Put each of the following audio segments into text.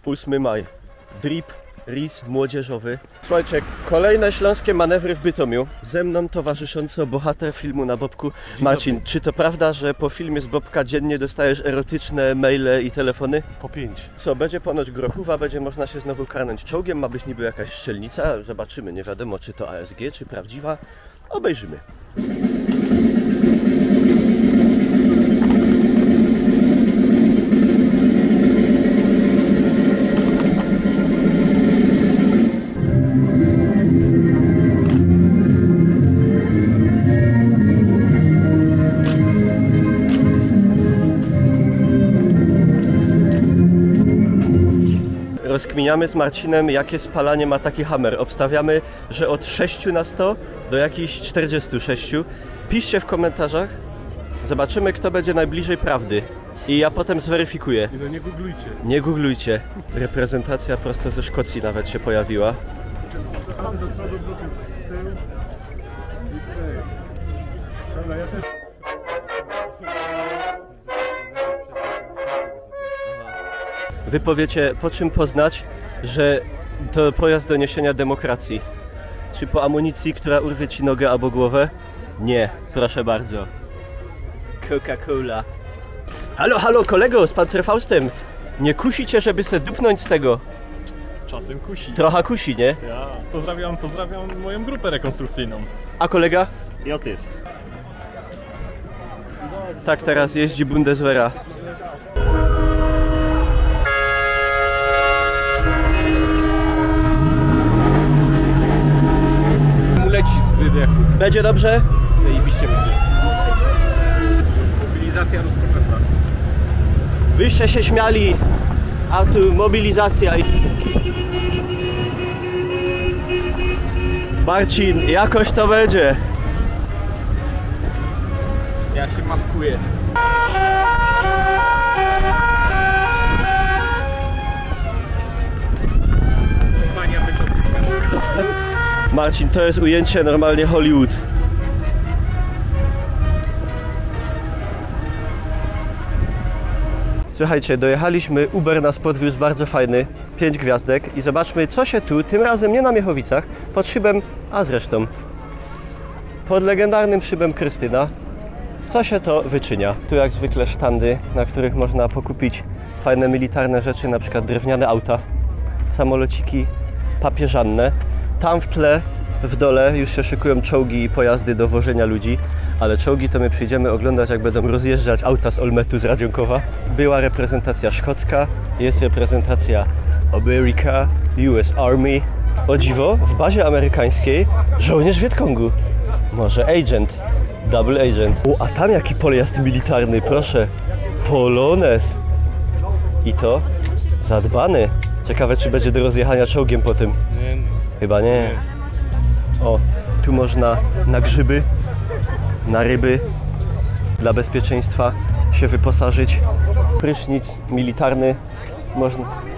8 maj. Drip, RIS młodzieżowy. Słuchajcie, kolejne śląskie manewry w Bytomiu. Ze mną towarzysząco bohater filmu na Bobku. Marcin, czy to prawda, że po filmie z Bobka dziennie dostajesz erotyczne maile i telefony? Po 5. Co, będzie ponoć grochówa, będzie można się znowu karnąć czołgiem, ma być niby jakaś strzelnica. Zobaczymy, nie wiadomo czy to ASG, czy prawdziwa. Obejrzymy. Rozkminiamy z Marcinem, jakie spalanie ma taki hammer. Obstawiamy, że od 6 na 100 do jakichś 46. Piszcie w komentarzach. Zobaczymy, kto będzie najbliżej prawdy. I ja potem zweryfikuję. No nie googlujcie. Nie googlujcie. Reprezentacja prosto ze Szkocji nawet się pojawiła. Do przodu, do tyłu. Dobra, ja też. Wy powiecie, po czym poznać, że to pojazd do niesienia demokracji? Czy po amunicji, która urwie ci nogę albo głowę? Nie, proszę bardzo. Coca-Cola. Halo, halo, kolego z Panzerfaustem! Nie kusi cię, żeby se dupnąć z tego? Czasem kusi. Trochę kusi, nie? Ja pozdrawiam moją grupę rekonstrukcyjną. A kolega? Ja też. Tak teraz jeździ Bundeswehra. Leci z wydechu. Będzie dobrze? Zajebiście będzie. Mobilizacja rozpoczęta. Wyście się śmiali, a tu mobilizacja. Marcin, jakoś to będzie. Ja się maskuję. Kompania Bytomska. Marcin, to jest ujęcie normalnie Hollywood. Słuchajcie, dojechaliśmy, Uber nas podwiózł bardzo fajny, 5 gwiazdek i zobaczmy co się tu, tym razem nie na Miechowicach, pod szybem, a zresztą pod legendarnym szybem Krystyna, co się to wyczynia. Tu jak zwykle sztandy, na których można pokupić fajne militarne rzeczy, na przykład drewniane auta, samolociki papieżanne. Tam w tle, w dole już się szykują czołgi i pojazdy do wożenia ludzi, ale czołgi to my przyjdziemy oglądać, jak będą rozjeżdżać auta z Olmetu, z Radzionkowa. Była reprezentacja szkocka, jest reprezentacja America, US Army. O dziwo, w bazie amerykańskiej żołnierz Wietkongu. Może agent, double agent. O, a tam jaki pojazd militarny, proszę. Polones. I to zadbany. Ciekawe, czy będzie do rozjechania czołgiem po tym. Nie. Chyba nie. O, tu można na grzyby, na ryby, dla bezpieczeństwa się wyposażyć. Prysznic militarny,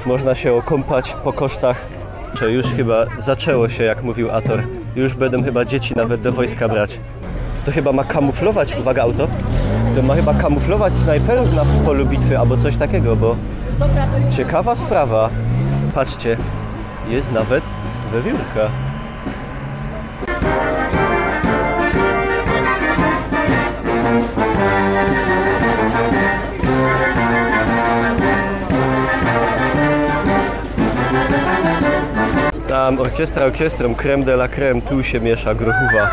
można się okąpać po kosztach. To już chyba zaczęło się, jak mówił Ator. Już będą chyba dzieci nawet do wojska brać. To chyba ma kamuflować, uwaga auto, to ma chyba kamuflować snajperów na polu bitwy albo coś takiego, bo ciekawa sprawa. Patrzcie, jest nawet wiewiórka. Tam orkiestra orkiestrą, creme de la creme, tu się miesza grochówa.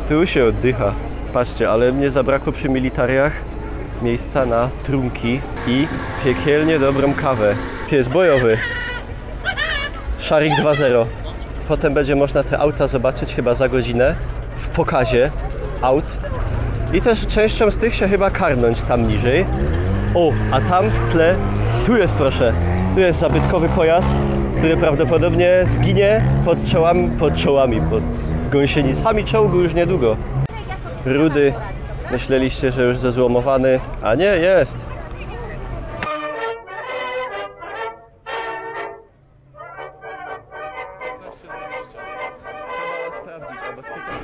Tu się oddycha. Patrzcie, ale mnie zabrakło przy militariach miejsca na trunki i piekielnie dobrą kawę. Pies bojowy. Szarik 2.0. Potem będzie można te auta zobaczyć chyba za godzinę w pokazie aut. I też częścią z tych się chyba karnąć tam niżej. O, a tam w tle, tu jest proszę, tu jest zabytkowy pojazd, który prawdopodobnie zginie pod gąsienicami czołgu już niedługo. Rudy, myśleliście, że już zezłomowany, a nie, jest. Trzeba sprawdzić, albo spytać.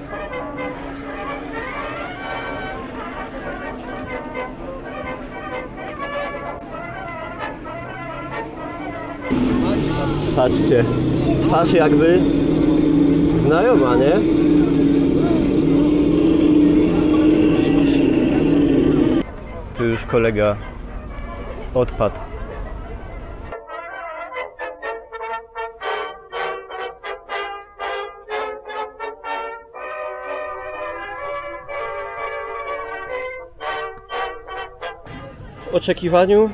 Patrzcie, twarz jakby znajoma, nie? Tu już kolega odpadł. W oczekiwaniu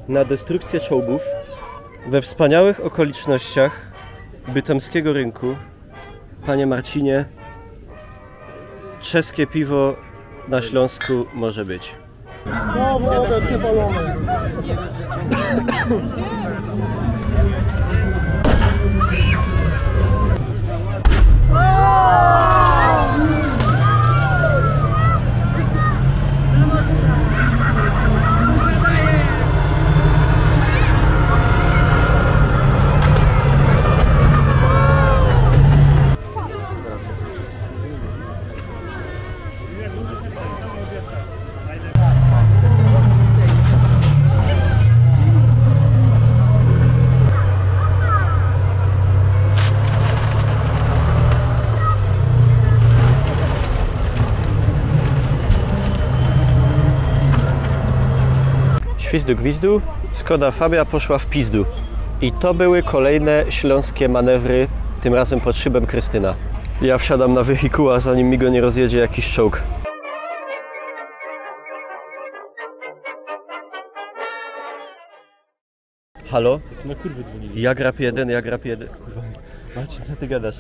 na destrukcję czołgów we wspaniałych okolicznościach bytomskiego rynku, panie Marcinie, czeskie piwo na Śląsku może być. No, wodę przepalone. Świzdu gwizdu, Skoda Fabia poszła w pizdu. I to były kolejne śląskie manewry, tym razem pod szybem Krystyna. Ja wsiadam na wehikuła, zanim mi go nie rozjedzie jakiś czołg. Halo? Na kurwy dzwonili. Ja grab jeden. Kurwa, Marcin, co ty gadasz?